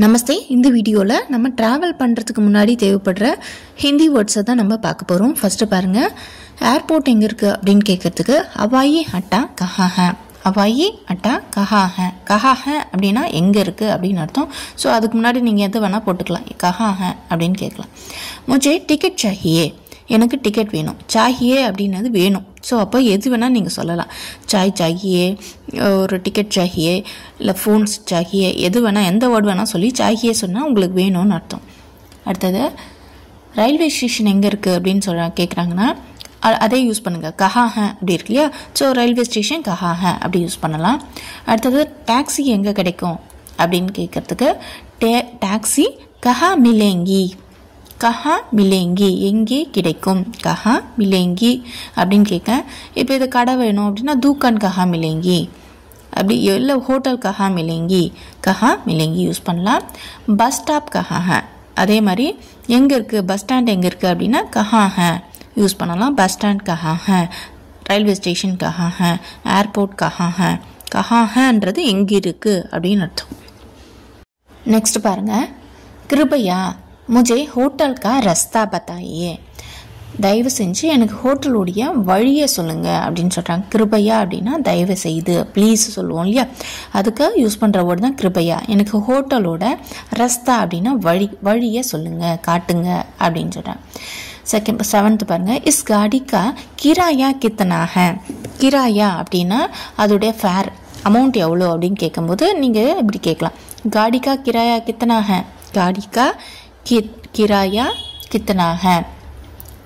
நமஸ்தே. இந்த வீடியோவில் நம்ம ட்ராவல் பண்ணுறதுக்கு முன்னாடி தேவைப்படுற ஹிந்தி வேர்ட்ஸை தான் நம்ம பார்க்க போகிறோம். ஃபஸ்ட்டு பாருங்கள், ஏர்போர்ட் எங்கே இருக்குது அப்படின்னு கேட்குறதுக்கு அவாயி அட்டா கஹா ஹே, அவாயி அட்டா கஹா ஹே. கஹா ஹே அப்படின்னா எங்கே இருக்குது அப்படின்னு அர்த்தம். ஸோ அதுக்கு முன்னாடி நீங்கள் எது வேணால் போட்டுக்கலாம், கஹா ஹே அப்படின்னு கேட்கலாம். முझे டிக்கெட் சாஹியே, எனக்கு டிக்கெட் வேணும். சாஹியே அப்படின்னது வேணும். ஸோ அப்போ எது வேணால் நீங்கள் சொல்லலாம். சாய் சாஹியே, ஒரு டிக்கெட் சாஹியே, இல்லை ஃபோன்ஸ் சாஹியே, எது வேணால் எந்த வேர்டு வேணால் சொல்லி சாஹியே சொன்னால் உங்களுக்கு வேணும்னு அர்த்தம். அடுத்தது ரயில்வே ஸ்டேஷன் எங்கே இருக்குது அப்படின்னு கேட்குறாங்கன்னா அதே யூஸ் பண்ணுங்கள். கஹா ஹே அப்படி இருக்கு இல்லையா? ஸோ ரயில்வே ஸ்டேஷன் கஹா ஹே அப்படி யூஸ் பண்ணலாம். அடுத்தது டாக்ஸி எங்கே கிடைக்கும் அப்படின்னு கேட்குறதுக்கு டாக்ஸி கஹா மிலேங்கி, கஹா மிலேங்கி எங்கே கிடைக்கும், கஹா மிலேங்கி அப்படின்னு கேட்க. இப்போ இது கடை வேணும் அப்படின்னா தூக்கான் கஹா மிலேங்கி, அப்படி இல்லை ஹோட்டல் கஹா மிலேங்கி, கஹா மிலேங்கி யூஸ் பண்ணலாம். பஸ் ஸ்டாப் கஹா ஹே, அதே மாதிரி எங்கே இருக்குது, பஸ் ஸ்டாண்ட் எங்கே இருக்குது அப்படின்னா கஹா ஹே யூஸ் பண்ணலாம். பஸ் ஸ்டாண்ட் கஹா ஹே, ரயில்வே ஸ்டேஷன் கஹா ஹே, ஏர்போர்ட் கஹா ஹே. கஹா ஹேன்றது எங்கே இருக்குது அப்படின்னு அர்த்தம். நெக்ஸ்ட் பாருங்கள், கிருபையா मुझे होटल का रास्ता बताइए, தயவு செஞ்சு எனக்கு ஹோட்டலுடைய வழியை சொல்லுங்கள் அப்படின்னு சொல்கிறாங்க. கிருபையா அப்படின்னா தயவு செய்து, ப்ளீஸ் சொல்லுவோம் இல்லையா, அதுக்கு யூஸ் பண்ணுற வேர்டு தான் கிருபையா. எனக்கு ஹோட்டலோட ரஸ்தா அப்படின்னா வழியை சொல்லுங்கள், காட்டுங்க அப்படின்னு சொல்கிறாங்க. செவன்த் பாருங்கள், இஸ் காடிக்கா கிராயா கித்தனா ஹே. கிராயா அப்படின்னா அதோடைய ஃபேர் அமௌண்ட் எவ்வளோ அப்படின்னு கேட்கும்போது நீங்கள் இப்படி கேட்கலாம், காடிக்கா கிராயா கித்தனா ஹே, காடிக்கா किराया कितना है.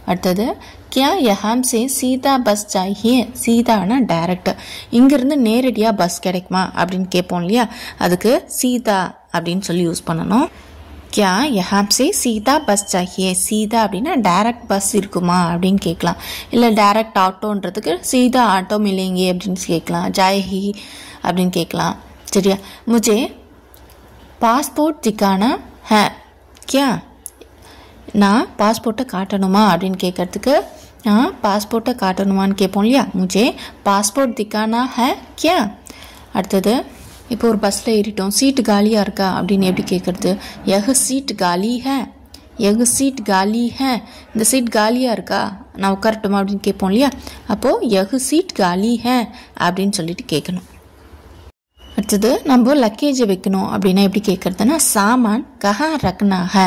அடுத்தது क्या यहाँ से सीधा बस चाहिए, சீதானா டைரக்ட், இங்கிருந்து நேரடியாக பஸ் கிடைக்குமா அப்படின்னு கேட்போம் இல்லையா, அதுக்கு சீதா அப்படின்னு சொல்லி யூஸ் பண்ணணும். क्या यहाँ से सीधा बस चाहिए, சீதா அப்படின்னா டைரக்ட் பஸ் இருக்குமா அப்படின்னு கேட்கலாம். இல்லை டைரக்ட் ஆட்டோன்றதுக்கு சீதா ஆட்டோ மிலேங்கே அப்படின்னு கேட்கலாம், ஜாயஹி அப்படின்னு கேட்கலாம். சரியா, मुझे பாஸ்போர்ட் दिखाना है क्या, நான் பாஸ்போர்ட்டை காட்டணுமா அப்படின்னு கேட்கறதுக்கு நான் பாஸ்போர்ட்டை காட்டணுமான்னு கேட்போம் இல்லையா, முझे பாஸ்போர்ட் திக்கானா ஹே கியா. அடுத்தது இப்போ ஒரு பஸ்ஸில் ஏறிட்டோம், சீட்டு காலியாக இருக்கா அப்படின்னு எப்படி கேட்குறது, எஹ் சீட் காலி ஹே, எஹ் சீட் காலி ஹே, இந்த சீட் காலியாக இருக்கா நான் உட்காரட்டுமா அப்படின்னு கேட்போம் இல்லையா, அப்போது எஹ் சீட் காலி ஹே அப்படின்னு சொல்லிட்டு கேட்கணும். அடுத்தது நம்ம லக்கேஜை வைக்கணும் அப்படின்னா எப்படி கேட்குறதுன்னா சாமான் கஹா ரக்னா ஹே,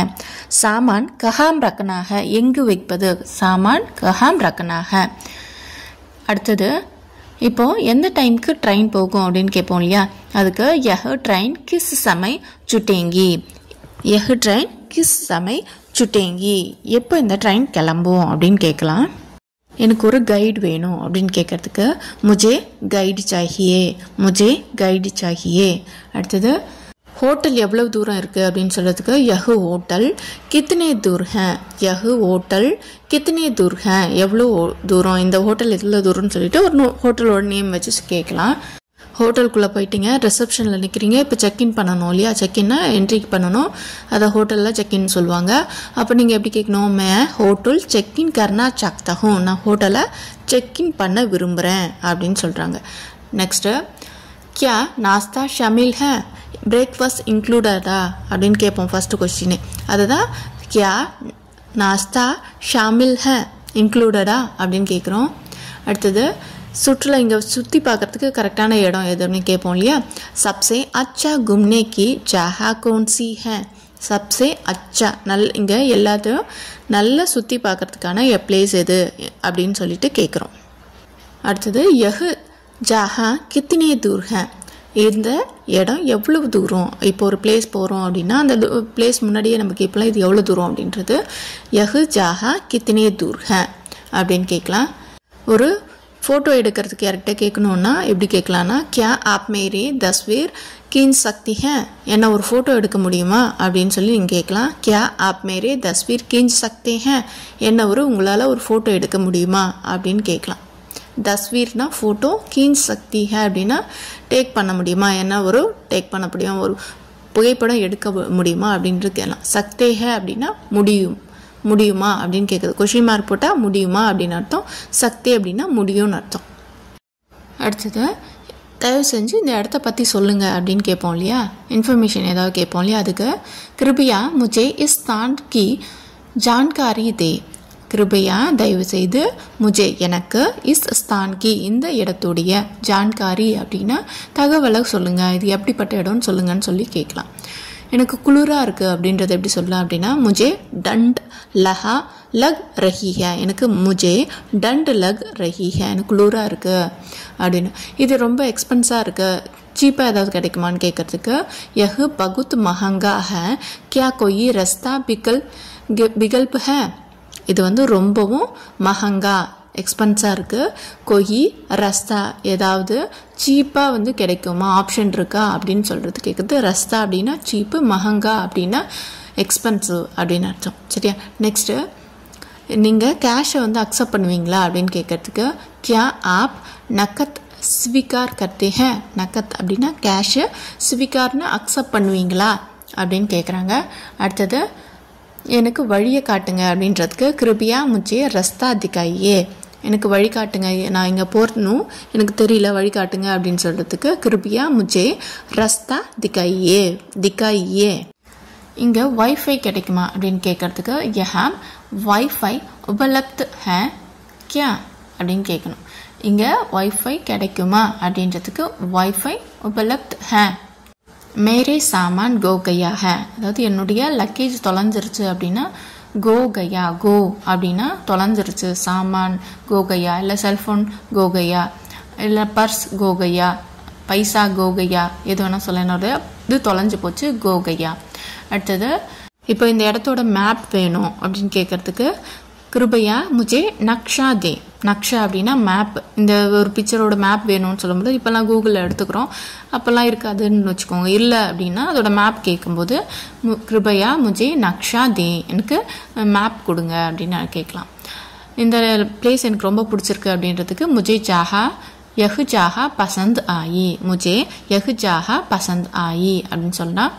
சாமான் கஹாம் ரக்னா ஹே, எங்கு வைப்பது, சாமான் கஹாம் ரக்னா ஹே. அடுத்தது இப்போது எந்த டைமுக்கு ட்ரெயின் போகும் அப்படின்னு கேட்போம் இல்லையா, அதுக்கு யஹ் ட்ரெயின் கிஸ் சமய் சுட்டேங்கி, யஹ் ட்ரெயின் கிஸ் சமய் சுட்டேங்கி, எப்போ இந்த ட்ரெயின் கிளம்பும் அப்படின்னு கேட்கலாம். எனக்கு ஒரு கைடு வேணும் அப்படின்னு கேட்குறதுக்கு முझे கைடு சாஹியே, முझे கைடு சாஹியே. அடுத்தது ஹோட்டல் எவ்வளவு தூரம் இருக்குது அப்படின்னு சொல்கிறதுக்கு யஹ் ஹோட்டல் கித்தனே தூர் ஹே, யஹ் ஹோட்டல் கித்தனே தூர் ஹே, எவ்வளோ தூரம், இந்த ஹோட்டல் எவ்வளோ தூரம்னு சொல்லிட்டு ஒரு ஹோட்டலோட நேம் வச்சு கேட்கலாம். ஹோட்டலுக்குள்ளே போயிட்டீங்க, ரிசப்ஷனில் நிற்கிறீங்க, இப்போ செக்இன் பண்ணணும் இல்லையா, செக்இன்னா என்ட்ரி பண்ணணும், அதை ஹோட்டலில் செக்இன் சொல்லுவாங்க. அப்போ நீங்கள் எப்படி கேட்கணும், மே hotel check in Karnaugh Shakta who, நான் ஹோட்டலை செக்இன் பண்ண விரும்புகிறேன் அப்படின்னு சொல்கிறாங்க. நெக்ஸ்ட்டு கியா நாஸ்தா ஷமில் ஹே, பிரேக்ஃபாஸ்ட் இன்க்ளூடடா அப்படின்னு கேட்போம் ஃபஸ்ட்டு கொஸ்டினே, அதுதான் கியா நாஸ்தா ஷாமில் ஹே இன்க்ளூடடா அப்படின்னு கேட்குறோம். அடுத்தது சுற்றுலா இங்கே சுற்றி பார்க்குறதுக்கு கரெக்டான இடம் எதுன்னு கேட்போம் இல்லையா, சப்சே அச்சா கும்னே கி ஜஹா கௌன்சி ஹே, சப்சே அச்சா இங்கே எல்லாத்தையும் நல்லா சுற்றி பார்க்குறதுக்கான பிளேஸ் எது அப்படின்னு சொல்லிட்டு கேட்குறோம். அடுத்தது யஹ் ஜஹா கித்தனே தூர் ஹே, இந்த இடம் எவ்வளவு தூரம், இப்போ ஒரு பிளேஸ் போகிறோம் அப்படின்னா அந்த பிளேஸ் முன்னாடியே நம்ம கேட்கலாம் இது எவ்வளோ தூரம் அப்படின்றது, யஹ் ஜஹா கித்தனே தூர் ஹே அப்படின்னு கேட்கலாம். ஒரு ஃபோட்டோ எடுக்கிறதுக்கு யார்கிட்ட கேட்கணுன்னா எப்படி கேட்கலான்னா கியா ஆப் மேரே தஸ்வீர் கீஞ்ச் சக்தி ஹே, என்ன ஒரு ஃபோட்டோ எடுக்க முடியுமா அப்படின்னு சொல்லி நீங்கள் கேட்கலாம். கியா ஆப் மேரே தஸ்வீர் கீஞ்ச் சக்தி ஹே, என்ன உங்களால் ஒரு ஃபோட்டோ எடுக்க முடியுமா அப்படின்னு கேட்கலாம். தஸ்வீர்னா ஃபோட்டோ, கீஞ்ச் சக்தி ஹே அப்படின்னா டேக் பண்ண முடியுமா, என்ன டேக் பண்ண முடியும், ஒரு புகைப்படம் எடுக்க முடியுமா அப்படின்றது கேட்கலாம். சக்தே ஹே அப்படின்னா முடியுமா அப்படின்னு கேட்குறது, கொஷின் மார்க் போட்டால் முடியுமா அப்படின்னு அர்த்தம், சக்தி அப்படின்னா முடியும்னு அர்த்தம். அடுத்தது தயவு செஞ்சு இந்த இடத்த பற்றி சொல்லுங்கள் அப்படின்னு கேட்போம் இல்லையா, இன்ஃபர்மேஷன் ஏதாவது கேட்போம் இல்லையா, அதுக்கு கிருபையா முझे इस स्थान की जानकारी दे. கிருபையா தயவு செய்து முझे எனக்கு இஸ் ஸ்தான் கி இந்த இடத்துடைய ஜான்காரி அப்படின்னா தகவலை சொல்லுங்கள், இது எப்படிப்பட்ட இடம்னு சொல்லுங்கன்னு சொல்லி கேட்கலாம். எனக்கு குளிராக இருக்குது அப்படின்றத எப்படி சொல்லலாம் அப்படின்னா முझे டண்ட் லஹா லக் ரஹி ஹை. எனக்கு முझे டண்ட் லக் ரஹி ஹை, எனக்கு குளிராக இருக்குது அப்படின்னு. இது ரொம்ப எக்ஸ்பென்ஸாக இருக்குது, சீப்பாக ஏதாவது கிடைக்குமான்னு கேட்குறதுக்கு யஹ் பகுத் மஹங்கா ஹை கியா கோயி ரஸ்தா விகல்ப் ஹை. இது வந்து ரொம்பவும் மஹங்கா எக்ஸ்பென்ஸாக இருக்குது. கொயி ரஸ்தா ஏதாவது சீப்பாக வந்து கிடைக்குமா, ஆப்ஷன் இருக்கா அப்படின்னு சொல்கிறது கேட்குறது. ரஸ்தா அப்படின்னா சீப்பு, மஹங்கா அப்படின்னா எக்ஸ்பென்சிவ் அப்படின்னு அர்த்தம். சரியா? நெக்ஸ்ட்டு நீங்கள் கேஷை வந்து அக்செப்ட் பண்ணுவீங்களா அப்படின்னு கேட்குறதுக்கு கியா ஆப் நக்கத் ஸ்வீகார் கர்த்தே ஹே. நக்கத் அப்படின்னா கேஷு, ஸ்வீகார்னு அக்செப்ட் பண்ணுவீங்களா அப்படின்னு கேட்குறாங்க. அடுத்தது எனக்கு வழியை காட்டுங்க அப்படின்றதுக்கு கிருபியா முझे ரஸ்தா திக்காயே. எனக்கு வழி காட்டுங்க, நான் இங்கே போகணும், எனக்கு தெரியல, வழி காட்டுங்க அப்படின்னு சொல்கிறதுக்கு கிருபியா முझे ரஸ்தா திக்காயே திக்காயே. இங்கே வைஃபை கிடைக்குமா அப்படின்னு கேட்குறதுக்கு யஹா வைஃபை உபலப்த் ஹே கியா அப்படின்னு கேட்கணும். இங்கே வைஃபை கிடைக்குமா அப்படின்றதுக்கு வைஃபை உபலப்த் ஹே. மேரே சாமான் கோ கயா ஹே, அதாவது என்னுடைய லக்கேஜ் தொலைஞ்சிருச்சு அப்படின்னா கோ கயா, கோ அப்படின்னா தொலைஞ்சிருச்சு, சாமான் கோ கயா, இல்லை செல்ஃபோன் கோ கயா, இல்லை பர்ஸ் கோ கயா, பைசா கோ கயா, எது வேணால் சொல்ல, என்னோட இது தொலைஞ்சு போச்சு கோ கயா. அடுத்தது இப்போ இந்த இடத்தோட மேப் வேணும் அப்படின்னு கேட்குறதுக்கு கிருபையா முझे நக்ஷா தே. நக்ஷா அப்படின்னா மேப், இந்த ஒரு பிக்சரோட மேப் வேணும்னு சொல்லும்போது இப்போல்லாம் கூகுளில் எடுத்துக்கிறோம், அப்போல்லாம் இருக்காதுன்னு வச்சுக்கோங்க. இல்லை அப்படின்னா அதோட மேப் கேட்கும்போது கிருபையா முझे நக்ஷா தே, எனக்கு மேப் கொடுங்க அப்படின்னு கேட்கலாம். இந்த பிளேஸ் எனக்கு ரொம்ப பிடிச்சிருக்கு அப்படின்றதுக்கு முझे ஜாஹா யஹ் ஜாஹா பசந்த் ஆயி, முझे யஹ் ஜாஹா பசந்த் ஆயி அப்படின்னு சொன்னால்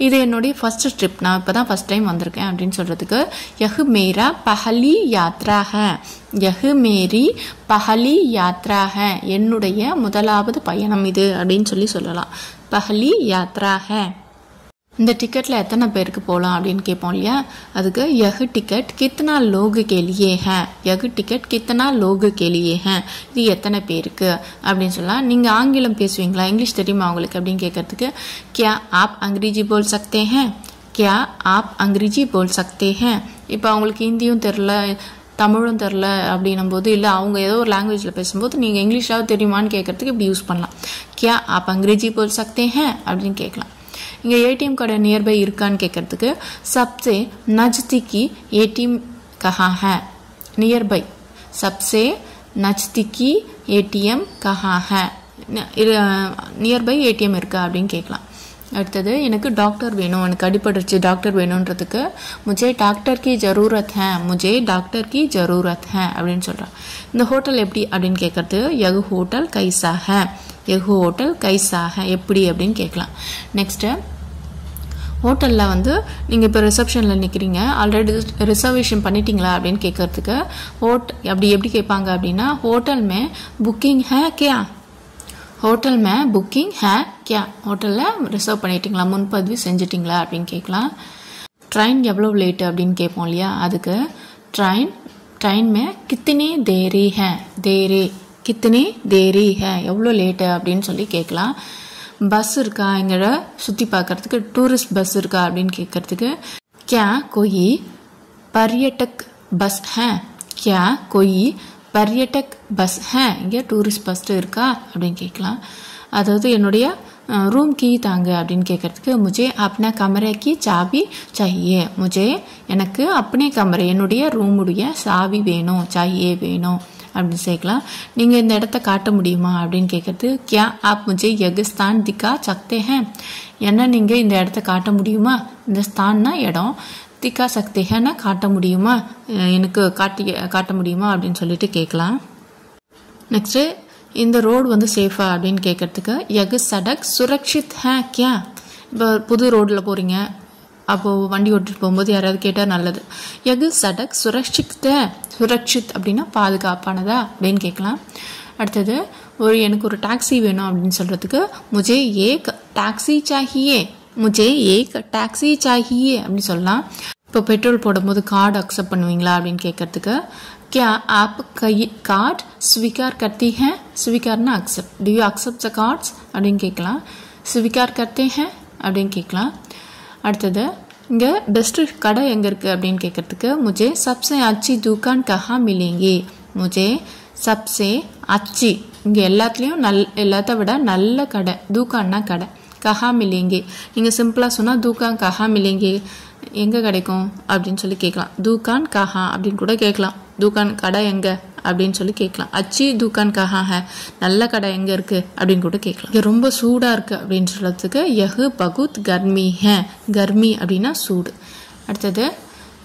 இது என்னுடைய ஃபர்ஸ்ட் ட்ரிப், நான் இப்போ தான் ஃபர்ஸ்ட் டைம் வந்திருக்கேன் அப்படின்னு சொல்கிறதுக்கு யஹ் மேரா பஹலி யாத்ரா ஹை. யஹ் மேரி பஹலி யாத்ரா ஹை, என்னுடைய முதலாவது பயணம் இது அப்படின்னு சொல்லலாம். பஹலி யாத்ரா ஹை. இந்த டிக்கெட்டில் எத்தனை பேருக்கு போகலாம் அப்படின்னு கேட்போம் இல்லையா, அதுக்கு யஹ் டிக்கெட் கித்தனா லோக் கேலியே ஹே. யஹ் டிக்கெட் கித்தனா லோக் கேலியே ஹே, இது எத்தனை பேருக்கு அப்படின்னு சொல்லலாம். நீங்கள் ஆங்கிலம் பேசுவீங்களா, இங்கிலீஷ் தெரியுமா உங்களுக்கு அப்படின்னு கேட்கறதுக்கு கியா ஆப் அங்கிரேஜி போல் சக்தே ஹே. கியா ஆப் அங்கிரேஜி போல் சக்தே ஹே. இப்போ அவங்களுக்கு ஹிந்தியும் தெரில, தமிழும் தெரில அப்படின்னும் போது, இல்லை அவங்க ஏதோ ஒரு லாங்குவேஜில் பேசும்போது நீங்கள் இங்கிலீஷாவது தெரியுமான்னு கேட்கறதுக்கு இப்படி யூஸ் பண்ணலாம். கியா ஆப் அங்கிரேஜி போல் சக்தே ஹே அப்படின்னு கேட்கலாம். இங்கே ஏடிஎம் கார்டு நியர்பை இருக்கான்னு கேட்குறதுக்கு சப்சே நஜ்திக்கி ஏடிஎம் கஹா ஹே. நியர்பை சப்சே நஜ்திக்கி ஏடிஎம் கஹா ஹே, நியர்பை ஏடிஎம் இருக்கா அப்படின்னு கேட்கலாம். அடுத்தது எனக்கு டாக்டர் வேணும், எனக்கு அடிபட்டுருச்சு, டாக்டர் வேணுன்றதுக்கு முझे டாக்டர் கி ஜரூரத் ஹே. முझे டாக்டர் கி ஜரூரத் ஹே அப்படின்னு சொல்கிறேன். இந்த ஹோட்டல் எப்படி அப்படின்னு கேட்குறது யஹ் ஹோட்டல் கைசா ஹே. யஹ் ஹோட்டல் கைசா ஹே, எப்படி அப்படின்னு கேட்கலாம். நெக்ஸ்ட்டு ஹோட்டலில் வந்து நீங்கள் இப்போ ரிசப்ஷனில் நிற்கிறீங்க, ஆல்ரெடி ரிசர்வேஷன் பண்ணிட்டீங்களா அப்படின்னு கேட்குறதுக்கு அப்படி எப்படி கேட்பாங்க அப்படின்னா ஹோட்டல் மே புக்கிங் ஹே கியா. ஹோட்டல் மே புக்கிங் ஹே கியா, ஹோட்டலில் ரிசர்வ் பண்ணிட்டீங்களா, முன்பதிவு செஞ்சிட்டிங்களா அப்படின்னு கேட்கலாம். ட்ரெயின் எவ்வளோ லேட்டு அப்படின்னு கேட்போம் இல்லையா, அதுக்கு ட்ரெயின் மே கித்தனி தேரி ஹே. தேரி கித்தனி தேரி ஹே, எவ்வளோ லேட்டு அப்படின்னு சொல்லி கேட்கலாம். பஸ் இருக்கா இங்கே சுற்றி பார்க்கறதுக்கு, டூரிஸ்ட் பஸ் இருக்கா அப்படின்னு கேட்கறதுக்கு கியா கோயி பர்யட்டக் பஸ் ஹே. கியா கோயி பர்யட்டக் பஸ் ஹே, இங்கே டூரிஸ்ட் பஸ் இருக்கா அப்படின்னு கேட்கலாம். அதாவது என்னுடைய ரூம் கீ தாங்க அப்படின்னு கேட்கறதுக்கு முझे अपने कमरे की चाबी चाहिए. முझे எனக்கு अपने कमरे என்னுடைய ரூமுடைய சாவி வேணும், चाहिए வேணும் அப்படின்னு சேர்க்கலாம். நீங்கள் இந்த இடத்த காட்ட முடியுமா அப்படின்னு கேட்குறது கியா ஆப் முझे यह स्थान दिखा सकते हैं. என்ன நீங்கள் இந்த இடத்த காட்ட முடியுமா, இந்த ஸ்தான்னா இடம், திக்கா சக்தி ஹேன்னா காட்ட முடியுமா, எனக்கு காட்ட முடியுமா அப்படின்னு சொல்லிட்டு கேட்கலாம். நெக்ஸ்ட்டு இந்த ரோடு வந்து சேஃபா அப்படின்னு கேட்கறதுக்கு யக் சடக் சுரக்ஷித் ஹே கியா. இப்போ புது ரோடில் போகிறீங்க, அப்போது வண்டி ஓட்டிட்டு போகும்போது யாராவது கேட்டால் நல்லது. யக் சடக் சுரக்ஷித் அப்படின்னா பாதுகாப்பானதா அப்படின்னு கேட்கலாம். அடுத்தது எனக்கு ஒரு டாக்ஸி வேணும் அப்படின்னு சொல்கிறதுக்கு முझे एक टैक्सी चाहिए, मुझे एक टैक्सी चाहिए அப்படி சொல்லலாம். இப்போ பெட்ரோல் போடும்போது கார்டு அக்செப்ட் பண்ணுவீங்களா அப்படின்னு கேட்கறதுக்கு क्या आप कार्ड स्वीकार करती हैं, स्वीकारना accept, do you accept the cards அப்படின்னு கேட்கலாம். स्वीकार करते हैं அப்படின்னு கேட்கலாம். அடுத்தது இங்கே பெஸ்ட்டு கடை எங்கே இருக்குது அப்படின்னு கேட்குறதுக்கு मुझे सबसे अच्छी दुकान कहाँ मिलेंगी, मुझे सबसे अच्छी இங்கே எல்லாத்துலேயும் எல்லாத்த விட நல்ல கடை, தூக்கான்னா கடை, கஹா மிலேங்கி நீங்கள் சிம்பிளாக சொன்னால் தூக்கான் கஹா மிலேங்கி எங்கே கிடைக்கும் அப்படின்னு சொல்லி கேட்கலாம். தூக்கான் கஹா அப்படின்னு கூட கேட்கலாம். தூக்கான் கடை எங்கே அப்படின்னு சொல்லி கேட்கலாம். அச்சி தூக்கான் கஹா ஹே, நல்ல கடை எங்கே இருக்குது அப்படின்னு கூட கேட்கலாம். இங்கே ரொம்ப சூடாக இருக்குது அப்படின்னு சொல்கிறதுக்கு யஹ் பகுத் கர்மி ஹே, கர்மி அப்படின்னா சூடு. அடுத்தது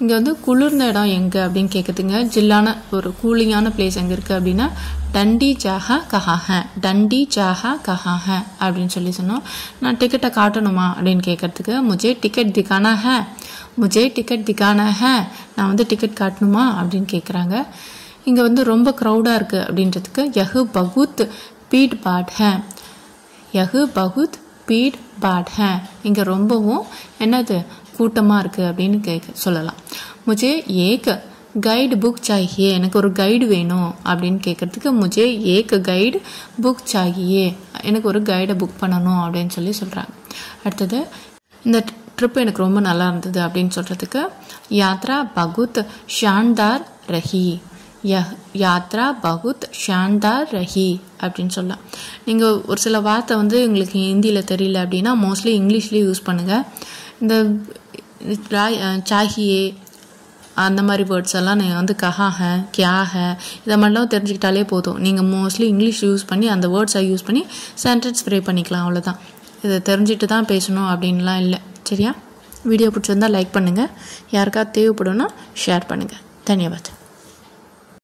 இங்கே வந்து குளிர்ந்த இடம் எங்கே அப்படின்னு கேட்குதுங்க. ஜில்லான ஒரு கூலிங்கான பிளேஸ் எங்கே இருக்குது அப்படின்னா டண்டி ஜாஹா கஹா ஹே, டண்டி ஜாஹா கஹா ஹே அப்படின்னு சொல்லி சொன்னோம். நான் டிக்கெட்டை காட்டணுமா அப்படின்னு கேட்குறதுக்கு முझे டிக்கெட் திக்கானா ஹே, முझे டிக்கெட் திக்கானா ஹே, நான் வந்து டிக்கெட் காட்டணுமா அப்படின்னு கேட்குறாங்க. இங்கே வந்து ரொம்ப க்ரௌடாக இருக்குது அப்படின்றதுக்கு யஹ் பகுத் பீட் பாட் ஹே, யஹ் பகுத் பீட் பாட் ஹே, இங்கே ரொம்பவும் என்னது கூட்டமாக இருக்குது அப்படின்னு சொல்லலாம். முझे एक கைடு புக் சாகியே, எனக்கு ஒரு கைடு வேணும் அப்படின்னு கேட்குறதுக்கு முझे एक கைடு புக் சாகியே, எனக்கு ஒரு கைடை புக் பண்ணணும் அப்படின்னு சொல்லி சொல்கிறாங்க. அடுத்தது இந்த ட்ரிப் எனக்கு ரொம்ப நல்லா இருந்தது அப்படின்னு சொல்கிறதுக்கு யாத்ரா பகுத் ஷான்தார் ரஹி, யாத்ரா பகுத் ஷான்தார் ரஹி அப்படின்னு சொல்லலாம். நீங்கள் ஒரு சில வார்த்தை வந்து உங்களுக்கு ஹிந்தியில் தெரியல அப்படின்னா மோஸ்ட்லி இங்கிலீஷ்லேயே யூஸ் பண்ணுங்கள். இந்த சாஹியே அந்த மாதிரி வேர்ட்ஸ் எல்லாம் நீங்கள் வந்து கஹா ஹே, கியா ஹே, இதை மாதிரிலாம் தெரிஞ்சுக்கிட்டாலே போதும். நீங்கள் மோஸ்ட்லி இங்கிலீஷ் யூஸ் பண்ணி அந்த வேர்ட்ஸை யூஸ் பண்ணி சென்டென்ஸ் ஃப்ரே பண்ணிக்கலாம், அவ்வளோதான். இதை தெரிஞ்சுட்டு தான் பேசணும் அப்படின்லாம் இல்லை. சரியா? வீடியோ பிடிச்சிருந்தால் லைக் பண்ணுங்கள், யாருக்காவது தேவைப்படும்னா ஷேர் பண்ணுங்கள். தன்யவாத்.